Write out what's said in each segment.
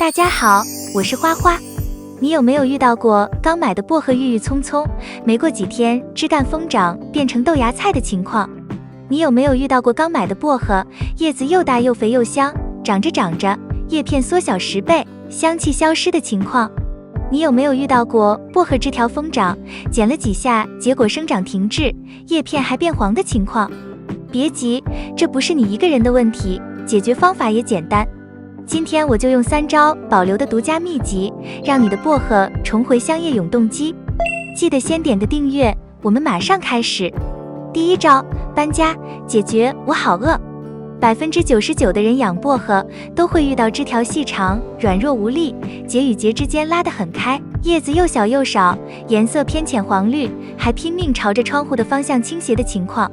大家好，我是花花。你有没有遇到过刚买的薄荷郁郁葱葱，没过几天枝干疯长变成豆芽菜的情况？你有没有遇到过刚买的薄荷叶子又大又肥又香，长着长着叶片缩小10倍，香气消失的情况？你有没有遇到过薄荷枝条疯长，剪了几下结果生长停滞，叶片还变黄的情况？别急，这不是你一个人的问题，解决方法也简单。今天我就用3招保留的独家秘籍，让你的薄荷重回香叶永动机。记得先点个订阅，我们马上开始。第一招，搬家解决我好饿。99%的人养薄荷都会遇到枝条细长、软弱无力，节与节之间拉得很开，叶子又小又少，颜色偏浅黄绿，还拼命朝着窗户的方向倾斜的情况。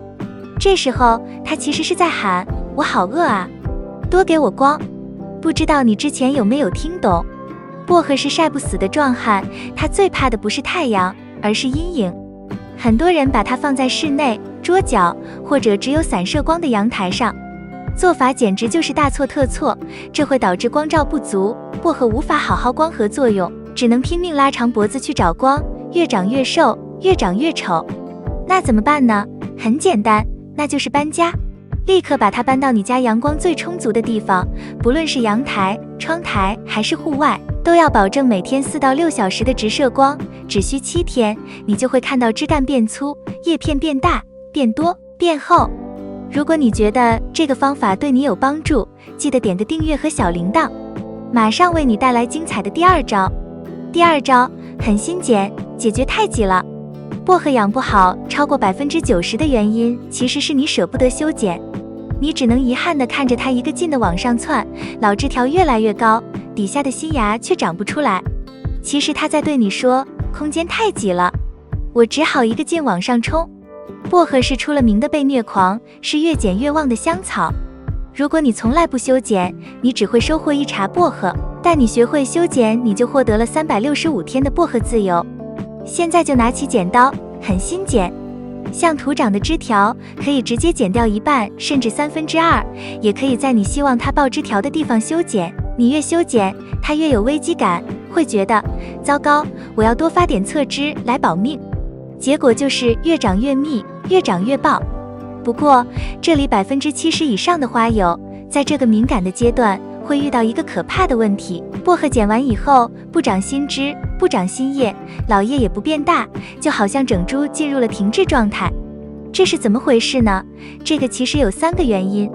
这时候它其实是在喊：我好饿啊，多给我光。不知道你之前有没有听懂？薄荷是晒不死的壮汉，它最怕的不是太阳，而是阴影。很多人把它放在室内、桌角或者只有散射光的阳台上，做法简直就是大错特错，这会导致光照不足，薄荷无法好好光合作用，只能拼命拉长脖子去找光，越长越瘦，越长越丑。那怎么办呢？很简单，那就是搬家。立刻把它搬到你家阳光最充足的地方，不论是阳台、窗台还是户外，都要保证每天4到6小时的直射光，只需7天，你就会看到枝干变粗，叶片变大、变多、变厚。如果你觉得这个方法对你有帮助，记得点个订阅和小铃铛。马上为你带来精彩的第2招。第2招很新简，解决太挤了。薄荷养不好，超过90%的原因其实是你舍不得修剪。你只能遗憾地看着它一个劲地往上窜，老枝条越来越高，底下的新芽却长不出来。其实它在对你说，空间太挤了，我只好一个劲往上冲。薄荷是出了名的被虐狂，是越剪越旺的香草。如果你从来不修剪，你只会收获一茬薄荷，但你学会修剪，你就获得了365天的薄荷自由。现在就拿起剪刀，很新简。像徒长的枝条可以直接剪掉1半甚至2/3，也可以在你希望它爆枝条的地方修剪。你越修剪，它越有危机感，会觉得糟糕，我要多发点侧枝来保命。结果就是越长越密，越长越爆。不过这里70%以上的花友在这个敏感的阶段会遇到一个可怕的问题：薄荷剪完以后不长新枝，不长新叶，老叶也不变大，就好像整株进入了停滞状态。这是怎么回事呢？这个其实有3个原因。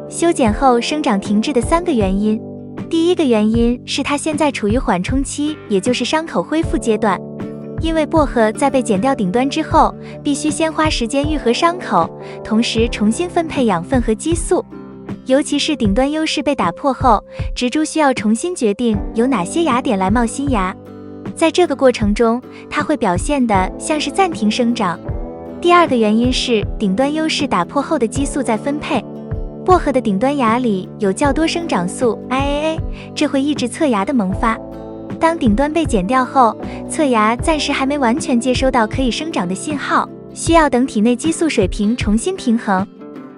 修剪后生长停滞的3个原因。第一个原因是它现在处于缓冲期，也就是伤口恢复阶段。因为薄荷在被剪掉顶端之后，必须先花时间愈合伤口，同时重新分配养分和激素。尤其是顶端优势被打破后，植株需要重新决定有哪些芽点来冒新芽。在这个过程中，它会表现得像是暂停生长。第2个原因是顶端优势打破后的激素在分配。薄荷的顶端芽里有较多生长素 IAA， 这会抑制侧芽的萌发。当顶端被剪掉后，侧芽暂时还没完全接收到可以生长的信号，需要等体内激素水平重新平衡。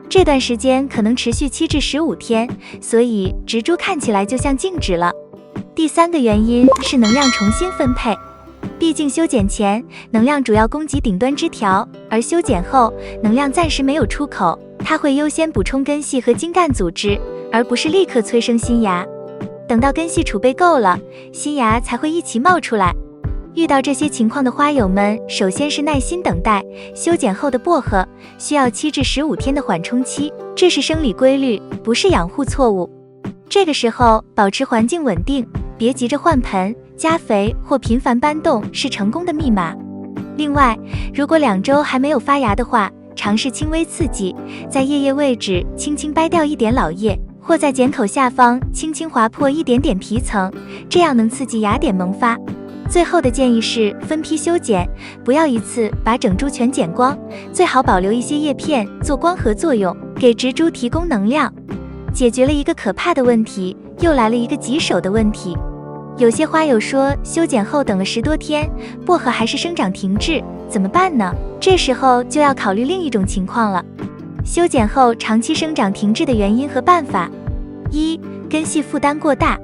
这段时间可能持续7至15天，所以植株看起来就像静止了。第3个原因是能量重新分配。毕竟修剪前能量主要供给顶端枝条，而修剪后能量暂时没有出口，它会优先补充根系和茎干组织，而不是立刻催生新芽。等到根系储备够了，新芽才会一起冒出来。遇到这些情况的花友们，首先是耐心等待。修剪后的薄荷需要7至15天的缓冲期，这是生理规律，不是养护错误。这个时候保持环境稳定，别急着换盆、加肥或频繁搬动是成功的密码。另外，如果2周还没有发芽的话，尝试轻微刺激，在叶叶位置轻轻掰掉一点老叶，或在剪口下方轻轻划破一点点皮层，这样能刺激芽点萌发。最后的建议是分批修剪，不要一次把整株全剪光，最好保留一些叶片做光合作用，给植株提供能量。解决了一个可怕的问题，又来了一个棘手的问题。有些花友说，修剪后等了10多天，薄荷还是生长停滞，怎么办呢？这时候就要考虑另一种情况了。修剪后长期生长停滞的原因和办法。1、根系负担过大。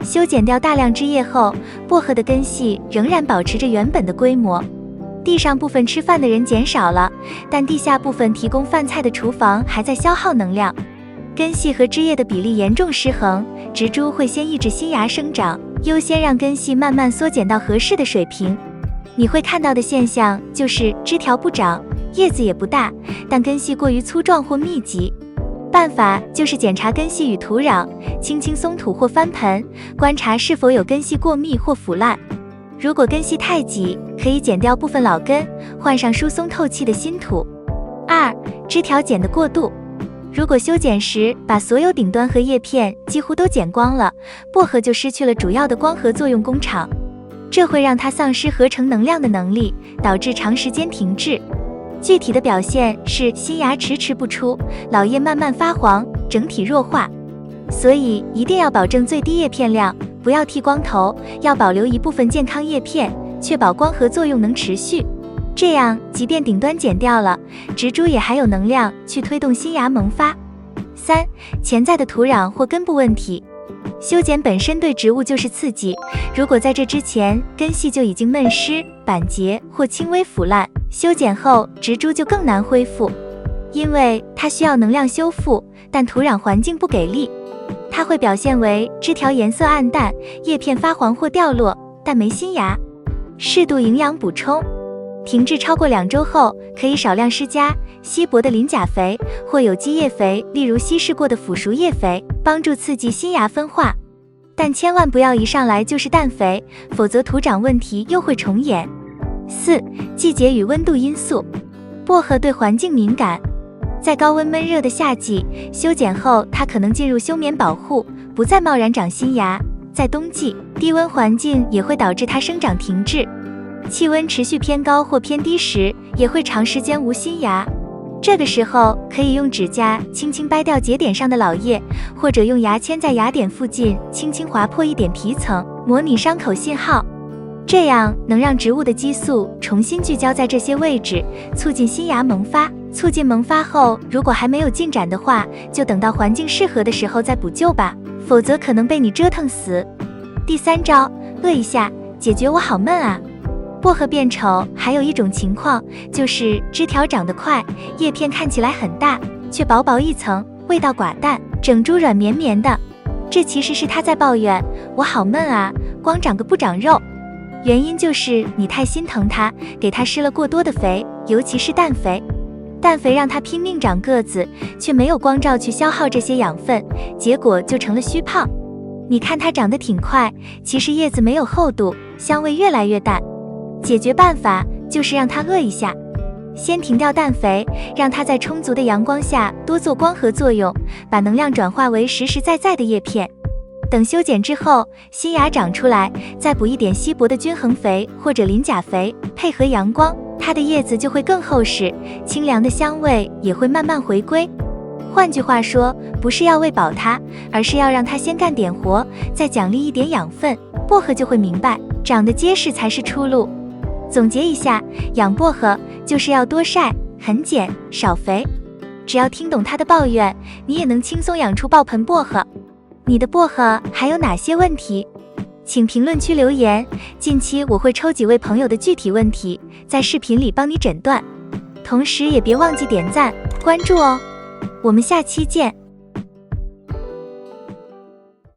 修剪掉大量枝叶后，薄荷的根系仍然保持着原本的规模。地上部分吃饭的人减少了，但地下部分提供饭菜的厨房还在消耗能量。根系和枝叶的比例严重失衡，植株会先抑制新芽生长，优先让根系慢慢缩减到合适的水平。你会看到的现象就是枝条不长，叶子也不大，但根系过于粗壮或密集。办法就是检查根系与土壤，轻轻松土或翻盆，观察是否有根系过密或腐烂。如果根系太挤，可以剪掉部分老根，换上疏松透气的新土。2. 枝条剪得过度。如果修剪时把所有顶端和叶片几乎都剪光了，薄荷就失去了主要的光合作用工厂，这会让它丧失合成能量的能力，导致长时间停滞。具体的表现是新芽迟迟不出，老叶慢慢发黄，整体弱化。所以一定要保证最低叶片量，不要剃光头，要保留一部分健康叶片，确保光合作用能持续。这样，即便顶端剪掉了，植株也还有能量去推动新芽萌发。3. 潜在的土壤或根部问题。修剪本身对植物就是刺激，如果在这之前根系就已经闷湿、板结或轻微腐烂，修剪后植株就更难恢复，因为它需要能量修复，但土壤环境不给力。它会表现为枝条颜色暗淡，叶片发黄或掉落，但没新芽。适度营养补充。停滞超过2周后，可以少量施加稀薄的磷钾肥或有机叶肥，例如稀释过的腐熟叶肥，帮助刺激新芽分化。但千万不要一上来就是氮肥，否则土长问题又会重演。4. 季节与温度因素。薄荷对环境敏感，在高温闷热的夏季，修剪后它可能进入休眠保护，不再贸然长新芽。在冬季，低温环境也会导致它生长停滞。气温持续偏高或偏低时，也会长时间无新芽。这个时候可以用指甲轻轻掰掉节点上的老叶，或者用牙签在芽点附近轻轻划破一点皮层，模拟伤口信号。这样能让植物的激素重新聚焦在这些位置，促进新芽萌发。促进萌发后，如果还没有进展的话，就等到环境适合的时候再补救吧，否则可能被你折腾死。第3招，饿一下，解决我好闷啊。薄荷变丑还有一种情况，就是枝条长得快，叶片看起来很大，却薄薄一层，味道寡淡，整株软绵绵的。这其实是它在抱怨，我好闷啊，光长个不长肉。原因就是你太心疼它，给它施了过多的肥，尤其是氮肥。氮肥让它拼命长个子，却没有光照去消耗这些养分，结果就成了虚胖。你看它长得挺快，其实叶子没有厚度，香味越来越淡。解决办法就是让它饿一下，先停掉氮肥，让它在充足的阳光下多做光合作用，把能量转化为实实在在的叶片。等修剪之后，新芽长出来，再补一点稀薄的均衡肥或者磷钾肥，配合阳光，它的叶子就会更厚实，清凉的香味也会慢慢回归。换句话说，不是要喂饱它，而是要让它先干点活，再奖励一点养分，薄荷就会明白，长得结实才是出路。总结一下，养薄荷就是要多晒、很碱、少肥。只要听懂它的抱怨，你也能轻松养出爆盆薄荷。你的薄荷还有哪些问题？请评论区留言，近期我会抽几位朋友的具体问题，在视频里帮你诊断。同时也别忘记点赞、关注哦。我们下期见。